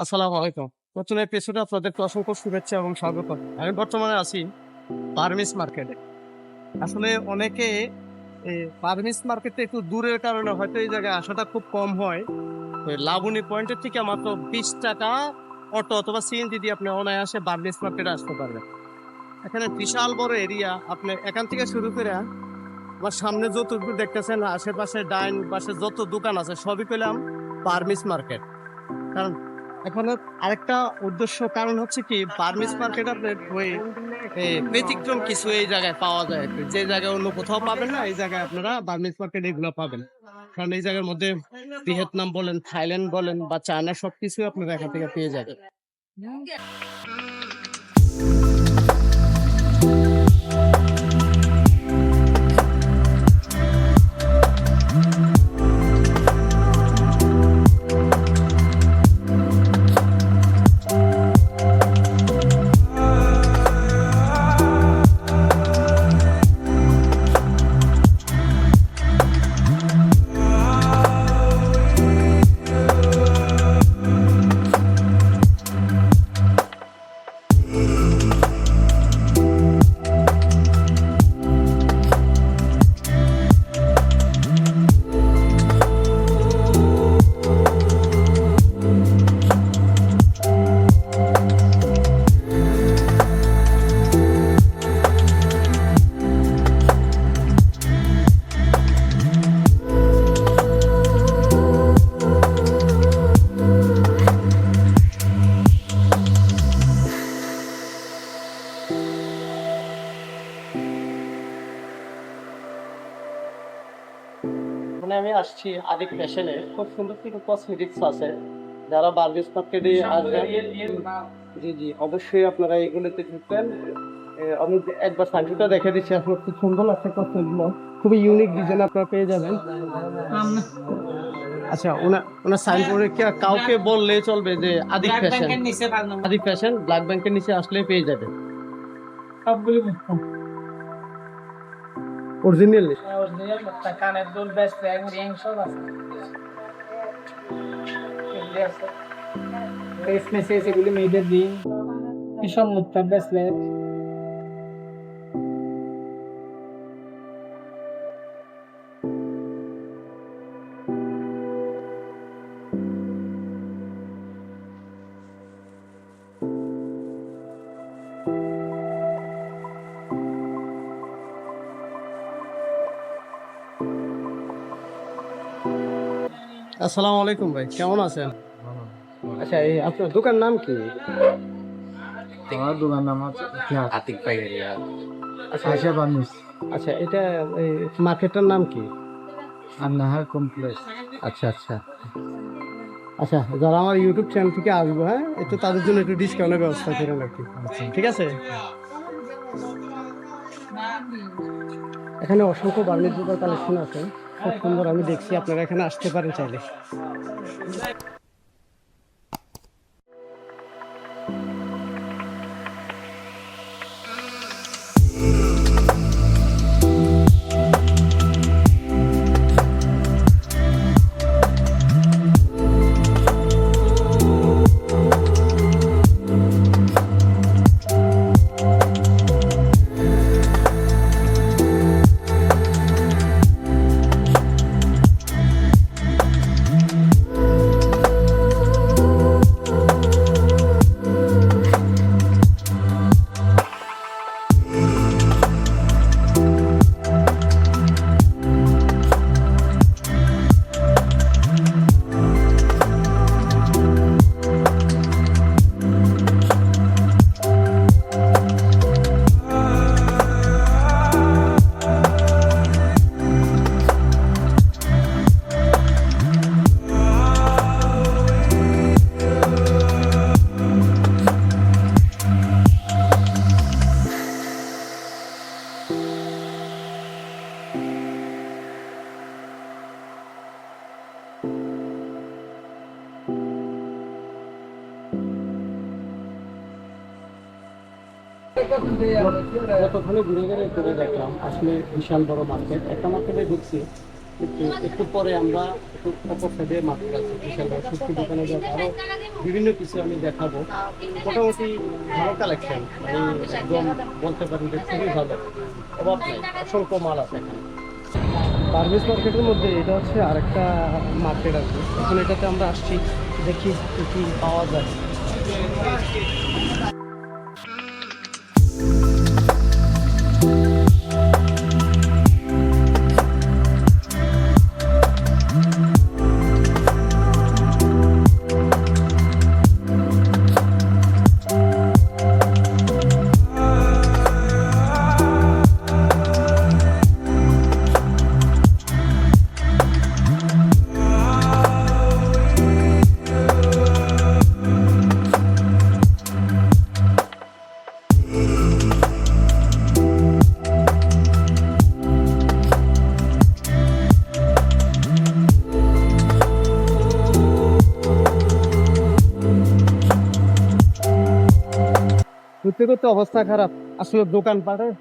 আসসালামু আলাইকুম। প্রথমে এপিসোডে আপনাদেরকে অসংখ্য শুভেচ্ছা এবং স্বাগতম। আমি বর্তমানে আছি বার্মিজ মার্কেটে। আসলে অনেকে বার্মিজ মার্কেটটা একটু দূরের কারণে হয়তো এই জায়গায় আসাটা খুব কম হয়। ওই লাবণী পয়েন্টের থেকে মাত্র ৳২০ অটো অথবা সিএনজি দিয়ে আপনি অনায়াসে বার্মিজ মার্কেটে আসতে পারবেন। এখানে বিশাল বড় এরিয়া। আপনি এখান থেকে শুরু করে আমার সামনে যতটুকু দেখতেছেন আশেপাশে ডাইন পাশে যত দোকান আছে সবই পেলাম বার্মিজ মার্কেট। কারণ এখানে আরেকটা কারণ হচ্ছে কি বার্মিজ মার্কেট আপনার ওই ব্যতিক্রম কিছু এই জায়গায় পাওয়া যায় আর কি। যে জায়গায় অন্য কোথাও পাবেন না এই জায়গায় আপনারা বার্মিজ মার্কেট এগুলো পাবেন। কারণ এই জায়গার মধ্যে ভিয়েতনাম বলেন, থাইল্যান্ড বলেন বা চায়না সবকিছুই আপনারা এখান থেকে পেয়ে যাবেন। মানে আমি আসছি আদিক ফ্যাশনে। খুব সুন্দর কিছু কসমেটিক্স আছে। যারা বার্মিজ মার্কেটে আসবেন, জি জি অবশ্যই আপনারা এগুলোতে ঢুকবেন। আমি একবার সাইটটা দেখে দিচ্ছি, আপনার খুব সুন্দর লাগছে কসমেটিকগুলো। খুবই ইউনিক ডিজাইন আপনারা পেয়ে যাবেন। আচ্ছা, ওনার সাইনবোর্ডে কি কাউকে বললেই চলবে যে আদিক ফ্যাশন, আদিক ফ্যাশন ব্ল্যাক ব্যাংকের নিচে আসলেই পেয়ে যাবে সবগুলি অরিজিনাল। কানের দুল বেস্ট রিং সব আছে ফেস মেসেজ এগুলি মেয়েদের রিং এসব মুক্তা ব্রেসলেট আসসালামু আলাইকুম ভাই, কেমন আছেন? আচ্ছা, এই আপনার দোকান নাম কি? আমার দোকান নাম হচ্ছে আতিক পাইকারি। আচ্ছা আশা বার্মিজ আচ্ছা, এটা এই মার্কেটটার নাম কি? আর নাহার কমপ্লেক্স। আচ্ছা আচ্ছা আচ্ছা, যারা আমার ইউটিউব চ্যানেল থেকে আসবে, হ্যাঁ, একটু তাদের জন্য একটু ডিসকাউন্টের ব্যবস্থা করেন আর কি। ঠিক আছে। এখানে অসংখ্য বার্মিজ জুতার কালেকশন আছে, খুব সুন্দর। আমি দেখছি, আপনারা এখানে আসতে পারেন চাইলে। কতখানি ঘুরে ঘুরে ঘুরে দেখলাম, আসলে বিশাল বড় মার্কেট। একটা মার্কেটে ঢুকছি, কিন্তু একটু পরে আমরা একটু অপর সাইডে মার্কেট আছে বিশাল সত্যি দোকানে যাবো, আরো বিভিন্ন কিছু আমি দেখাবো। মোটামুটি ভালো কালেকশন, মানে একদম বলতে পারেন যে খুবই ভালো, অভাব নাই, অসংখ্য মাল আছে এখানে। পারভেজ মার্কেটের মধ্যে এটা হচ্ছে আরেকটা মার্কেট আছে, এখন এটাতে আমরা আসছি, দেখি কি কি পাওয়া যায়। ঘুরতে ঘুরতে অবস্থা খারাপ, আসলে দোকানপাটের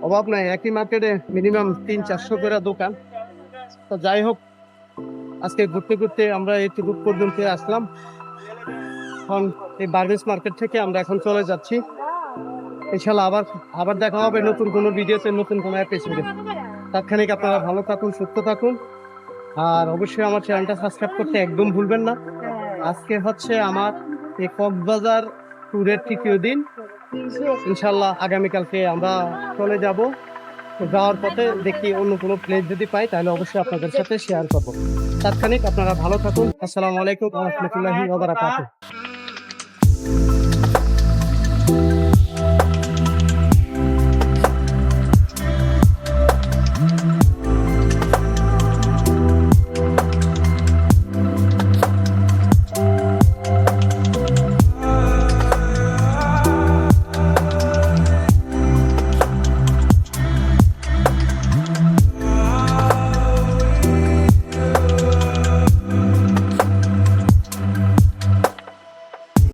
অভাব নাই, একই মার্কেটে মিনিমাম 300-400 করে দোকান। তো যাই হোক, আজকে ঘুরতে ঘুরতে আমরা এইটুকু পর্যন্ত আসলাম। এখন এই বার্গেস মার্কেট থেকে আমরা এখন চলে যাচ্ছি। ইনশাল্লাহ আবার আবার দেখা হবে নতুন কোনো ভিডিওতে, নতুন কোনো এপিসোডে। তাৎক্ষণিক আপনারা ভালো থাকুন, সুস্থ থাকুন, আর অবশ্যই আমার চ্যানেলটা সাবস্ক্রাইব করতে একদম ভুলবেন না। আজকে হচ্ছে আমার এই কক্সবাজার ট্যুরের তৃতীয় দিন। ইনশাল্লাহ আগামীকালকে আমরা চলে যাব। তো যাওয়ার পথে দেখি অন্য কোনো প্লেস যদি পাই তাহলে অবশ্যই আপনাদের সাথে শেয়ার করবো। তাৎক্ষণিক আপনারা ভালো থাকুন। আসসালামু আলাইকুম ওয়া রাহমাতুল্লাহি ওয়া বারাকাতুহু।